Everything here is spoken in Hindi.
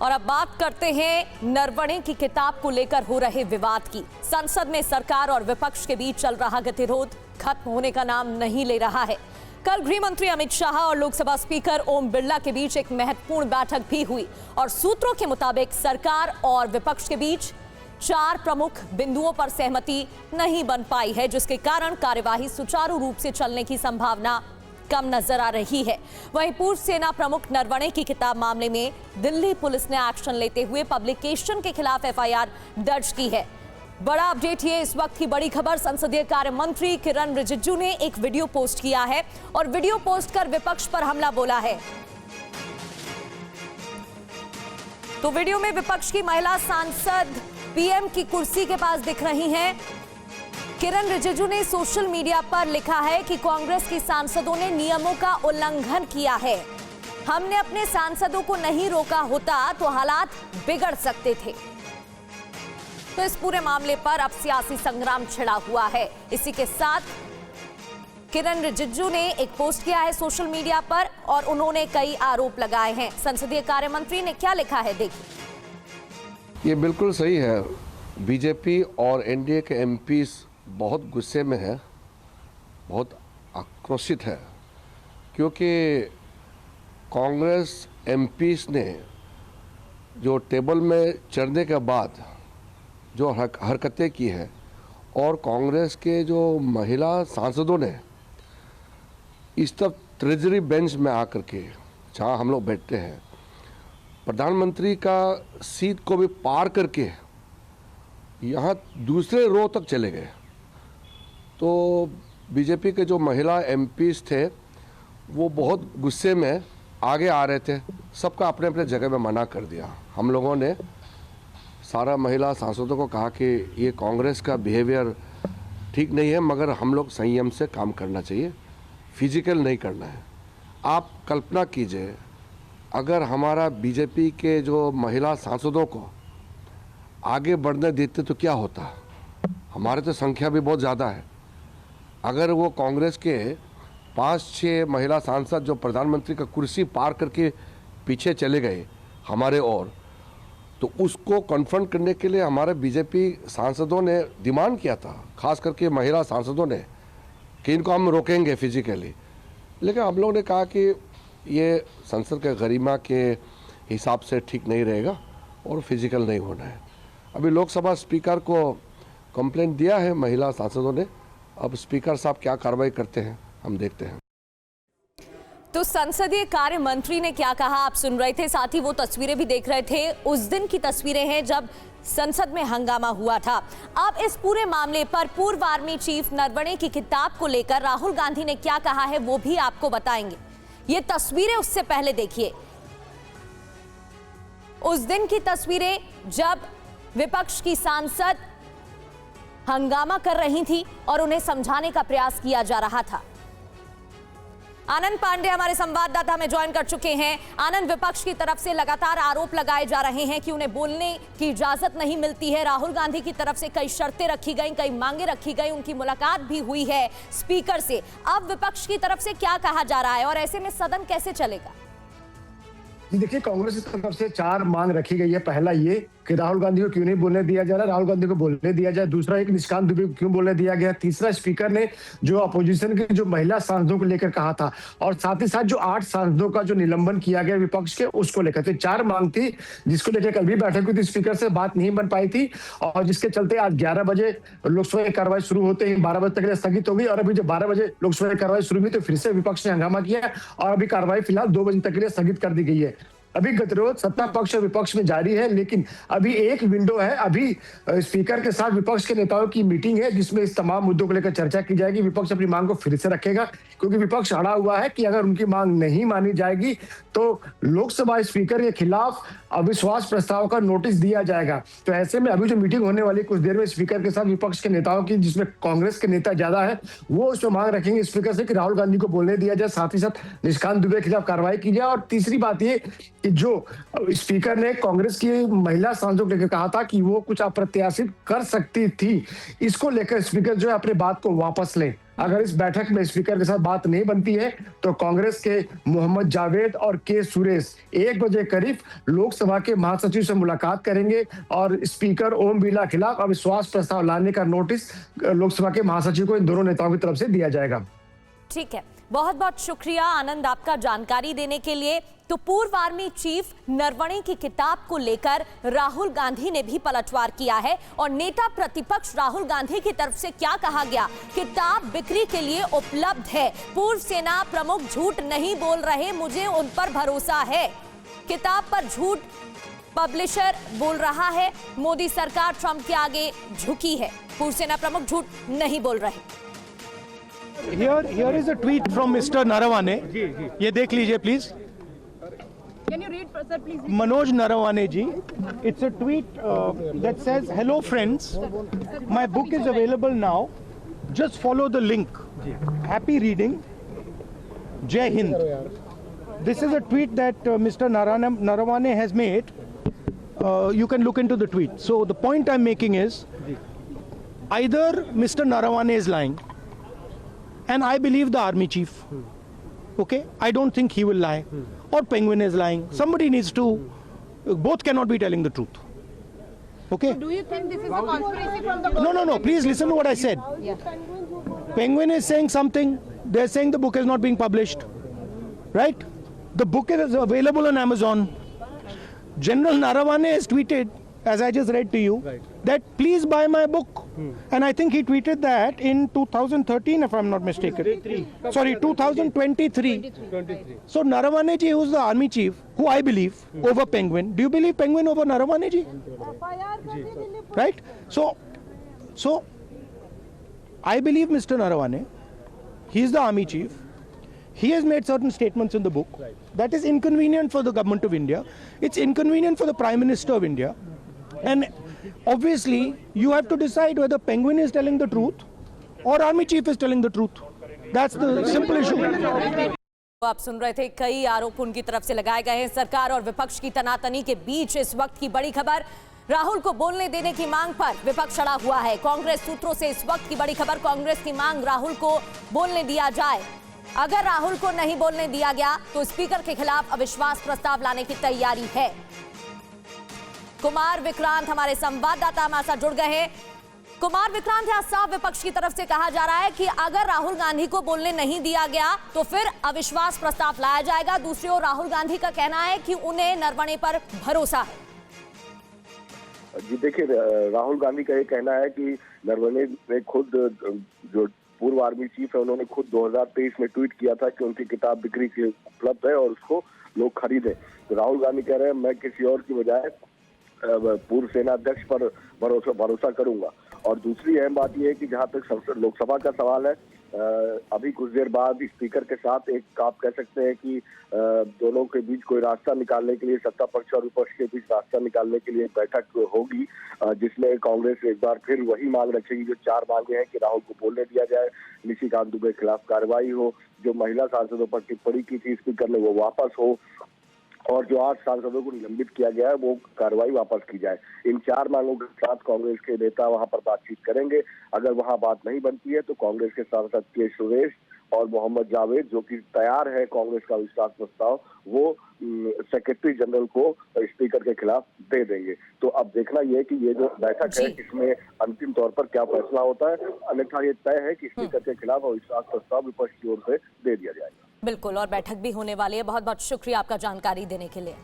और अब बात करते हैं नरवणे की किताब को लेकर हो रहे विवाद की। संसद में सरकार और विपक्ष के बीच चल रहा गतिरोध खत्म होने का नाम नहीं ले रहा है। कल गृह मंत्री अमित शाह और लोकसभा स्पीकर ओम बिरला के बीच एक महत्वपूर्ण बैठक भी हुई और सूत्रों के मुताबिक सरकार और विपक्ष के बीच 4 प्रमुख बिंदुओं पर सहमति नहीं बन पाई है, जिसके कारण कार्यवाही सुचारू रूप से चलने की संभावना कम नजर आ रही है। वहीं पूर्व सेना प्रमुख नरवणे की किताब मामले में दिल्ली पुलिस ने एक्शन लेते हुए पब्लिकेशन के खिलाफ एफआईआर दर्ज की है। बड़ा अपडेट ये इस वक्त की बड़ी खबर, संसदीय कार्य मंत्री किरण रिजिजू ने एक वीडियो पोस्ट किया है और वीडियो पोस्ट कर विपक्ष पर हमला बोला है। तो वीडियो में विपक्ष की महिला सांसद पीएम की कुर्सी के पास दिख रही हैं। किरण रिजिजू ने सोशल मीडिया पर लिखा है कि कांग्रेस की सांसदों ने नियमों का उल्लंघन किया है। हमने अपने सांसदों को नहीं रोका होता तो हालात बिगड़ सकते थे। तो इस पूरे मामले पर अब सियासी संग्राम छिड़ा हुआ है। इसी के साथ किरण रिजिजू ने एक पोस्ट किया है सोशल मीडिया पर और उन्होंने कई आरोप लगाए हैं। संसदीय कार्य मंत्री ने क्या लिखा है, देखिए। ये बिल्कुल सही है। बीजेपी और एनडीए के एमपीज बहुत गुस्से में है, बहुत आक्रोशित है, क्योंकि कांग्रेस एमपीज ने जो टेबल में चढ़ने के बाद जो हरकतें की है और कांग्रेस के जो महिला सांसदों ने इस तरफ ट्रेजरी बेंच में आकर के, जहाँ हम लोग बैठते हैं, प्रधानमंत्री का सीट को भी पार करके यहाँ दूसरे रो तक चले गए। तो बीजेपी के जो महिला एमपीज थे वो बहुत गुस्से में आगे आ रहे थे। सबका अपने अपने जगह में मना कर दिया। हम लोगों ने सारा महिला सांसदों को कहा कि ये कांग्रेस का बिहेवियर ठीक नहीं है, मगर हम लोग संयम से काम करना चाहिए, फिजिकल नहीं करना है। आप कल्पना कीजिए, अगर हमारा बीजेपी के जो महिला सांसदों को आगे बढ़ने देते तो क्या होता। हमारे तो संख्या भी बहुत ज़्यादा है। अगर वो कांग्रेस के 5-6 महिला सांसद जो प्रधानमंत्री का कुर्सी पार करके पीछे चले गए हमारे ओर, तो उसको कन्फ्रंट करने के लिए हमारे बीजेपी सांसदों ने डिमांड किया था, खास करके महिला सांसदों ने, कि इनको हम रोकेंगे फिजिकली। लेकिन हम लोगों ने कहा कि ये संसद के गरिमा के हिसाब से ठीक नहीं रहेगा और फिजिकल नहीं होना है। अभी लोकसभा स्पीकर को कंप्लेंट दिया है महिला सांसदों ने। अब स्पीकर साहब क्या कार्रवाई करते हैं हम देखते हैं। तो संसदीय कार्य मंत्री ने क्या कहा आप सुन रहे थे, साथ ही वो तस्वीरें भी देख रहे थे। उस दिन की तस्वीरें हैं जब संसद में हंगामा हुआ था। अब इस पूरे मामले पर पूर्व आर्मी चीफ नरवणे की किताब को लेकर राहुल गांधी ने क्या कहा है वो भी आपको बताएंगे। ये तस्वीरें उससे पहले देखिए, उस दिन की तस्वीरें जब विपक्ष की सांसद हंगामा कर रही थी और उन्हें समझाने का प्रयास किया जा रहा था। आनंद पांडे हमारे संवाददाता हमें ज्वाइन कर चुके हैं। आनंद, विपक्ष की तरफ से लगातार आरोप लगाए जा रहे हैं कि उन्हें बोलने की इजाजत नहीं मिलती है। राहुल गांधी की तरफ से कई शर्तें रखी गई, कई मांगे रखी गई, उनकी मुलाकात भी हुई है स्पीकर से। अब विपक्ष की तरफ से क्या कहा जा रहा है और ऐसे में सदन कैसे चलेगा? देखिए, कांग्रेस की तरफ से 4 मांग रखी गई है। पहला ये कि राहुल गांधी को क्यों नहीं बोलने दिया जा रहा, राहुल गांधी को बोलने दिया जाए। दूसरा, एक निशिकांत दुबे को क्यों बोलने दिया गया। तीसरा, स्पीकर ने जो अपोजिशन के जो महिला सांसदों को लेकर कहा था, और साथ ही साथ जो 8 सांसदों का जो निलंबन किया गया विपक्ष के, उसको लेकर। तो 4 मांग थी, जिसको लेकर कल भी बैठक हुई थी, स्पीकर से बात नहीं बन पाई थी, और जिसके चलते आज 11 बजे लोकसभा की कार्रवाई शुरू होते ही 12 बजे तक स्थगित हो गई। और अभी जब 12 बजे लोकसभा की कार्रवाई शुरू हुई तो फिर से विपक्ष ने हंगामा किया और अभी कार्रवाई फिलहाल 2 बजे तक के लिए स्थगित कर दी गई है। अभी गतिरोध सत्ता पक्ष और विपक्ष में जारी है, लेकिन अभी एक विंडो है। अभी स्पीकर के साथ विपक्ष के नेताओं की मीटिंग है, जिसमें इस तमाम मुद्दों को लेकर चर्चा की जाएगी। विपक्ष अपनी मांग को फिर से रखेगा, क्योंकि विपक्ष अड़ा हुआ है कि अगर उनकी मांग नहीं मानी जाएगी तो लोकसभा स्पीकर के खिलाफ अविश्वास प्रस्ताव का नोटिस दिया जाएगा। तो ऐसे में अभी जो मीटिंग होने वाली कुछ देर में स्पीकर के साथ विपक्ष के नेताओं की, जिसमें कांग्रेस के नेता ज्यादा है, वो उसमें मांग रखेंगे स्पीकर से कि राहुल गांधी को बोलने दिया जाए, साथ ही साथ निशिकांत दुबे के खिलाफ कार्रवाई की जाए। और तीसरी बात ये कि जो स्पीकर ने कांग्रेस की महिला सांसदों को लेकर कहा था कि वो कुछ अप्रत्याशित कर सकती थी, इसको लेकर स्पीकर जो है अपनी बात को वापस लें। अगर इस बैठक में स्पीकर के साथ बात नहीं बनती है तो कांग्रेस के मोहम्मद जावेद और के सुरेश 1 बजे करीब लोकसभा के महासचिव से मुलाकात करेंगे और स्पीकर ओम बिरला के खिलाफ अविश्वास प्रस्ताव लाने का नोटिस लोकसभा के महासचिव को इन दोनों नेताओं की तरफ से दिया जाएगा। ठीक है, बहुत बहुत शुक्रिया आनंद आपका जानकारी देने के लिए। तो पूर्व आर्मी चीफ नरवणे की किताब को लेकर राहुल गांधी ने भी पलटवार किया है और नेता प्रतिपक्ष राहुल गांधी की तरफ से क्या कहा गया, किताब बिक्री के लिए उपलब्ध है, पूर्व सेना प्रमुख झूठ नहीं बोल रहे, मुझे उन पर भरोसा है। किताब पर झूठ पब्लिशर बोल रहा है, मोदी सरकार ट्रंप के आगे झुकी है, पूर्व सेना प्रमुख झूठ नहीं बोल रहे। Here is a tweet from Mr. Narawane. ये देख लीजिए please. Can you read, sir, please? Manoj Narawane ji. It's a tweet that says, "Hello friends, my book is available now. Just follow the link. Happy reading. Jai Hind." This is a tweet that Mr. Narawane has made. You can look into the tweet. So the point I'm making is, either Mr. Narawane is lying, and I believe the army chief. Okay, I don't think he will lie, or Penguin is lying. Somebody needs to. Both cannot be telling the truth. Okay. Do you think this is a conspiracy from the No. Please listen to what I said. Penguin is saying something. They're saying the book is not being published. Right? The book is available on Amazon. General Narawane has tweeted, as I just read to you, that please buy my book. And I think he tweeted that in 2013, if I'm not mistaken. Sorry, 2023. So Narawane ji, who's the army chief, who I believe over Penguin. Do you believe Penguin over Narawane ji? Right? So I believe Mr. Narawane. He's the army chief. He has made certain statements in the book that is inconvenient for the government of India. It's inconvenient for the Prime Minister of India. And obviously, you have to decide whether Penguin is telling the truth or Army Chief is telling the truth. That's the simple issue. आप सुन रहे थे, कई आरोप उनकी तरफ से लगाए गए हैं। सरकार और विपक्ष की तनातनी के बीच इस वक्त की बड़ी खबर, राहुल को बोलने देने की मांग पर विपक्ष अड़ा हुआ है। कांग्रेस सूत्रों से इस वक्त की बड़ी खबर, कांग्रेस की मांग राहुल को बोलने दिया जाए। अगर राहुल को नहीं बोलने दिया गया तो स्पीकर के खिलाफ अविश्वास प्रस्ताव लाने की तैयारी है। कुमार विक्रांत हमारे संवाददाता हमारे साथ जुड़ गए हैं। कुमार विक्रांत, यहां साफ विपक्ष की तरफ से कहा जा रहा है कि अगर राहुल गांधी को बोलने नहीं दिया गया तो फिर अविश्वास प्रस्ताव लाया जाएगा। दूसरी ओर राहुल गांधी का कहना है कि उन्हें नरवणे पर भरोसा है। जी देखिए, राहुल गांधी का ये कहना है कि नरवणे ने खुद, जो पूर्व आर्मी चीफ है, उन्होंने खुद 2023 में ट्वीट किया था कि उनकी किताब बिक्री के उपलब्ध है और उसको लोग खरीदें। तो राहुल गांधी कह रहे हैं मैं किसी और की बजाय पूर्व सेना अध्यक्ष पर भरोसा करूंगा। और दूसरी अहम बात यह है कि जहां तक लोकसभा का सवाल है, अभी कुछ देर बाद स्पीकर के साथ एक आप कह सकते हैं कि दोनों के बीच कोई रास्ता निकालने के लिए, सत्ता पक्ष और विपक्ष के बीच रास्ता निकालने के लिए बैठक होगी, जिसमें कांग्रेस एक बार फिर वही मांग रखेगी जो 4 मांगे हैं कि राहुल को बोलने दिया जाए, निशिकांत दुबे के खिलाफ कार्रवाई हो, जो महिला सांसदों पर टिप्पणी की थी स्पीकर ने वो वापस हो, और जो 8 सांसदों को निलंबित किया गया है वो कार्रवाई वापस की जाए। इन 4 मांगों के साथ कांग्रेस के नेता वहां पर बातचीत करेंगे। अगर वहां बात नहीं बनती है तो कांग्रेस के सांसद के सुरेश और मोहम्मद जावेद, जो कि तैयार है कांग्रेस का विश्वास प्रस्ताव, वो सेक्रेटरी जनरल को स्पीकर के खिलाफ दे देंगे। तो अब देखना यह है कि ये जो बैठक है इसमें अंतिम तौर पर क्या फैसला होता है। अन्यथा ये तय है कि स्पीकर के खिलाफ अविश्वास प्रस्ताव विपक्ष की ओर से दे दिया जाएगा। बिल्कुल, और बैठक भी होने वाली है। बहुत बहुत शुक्रिया आपका जानकारी देने के लिए।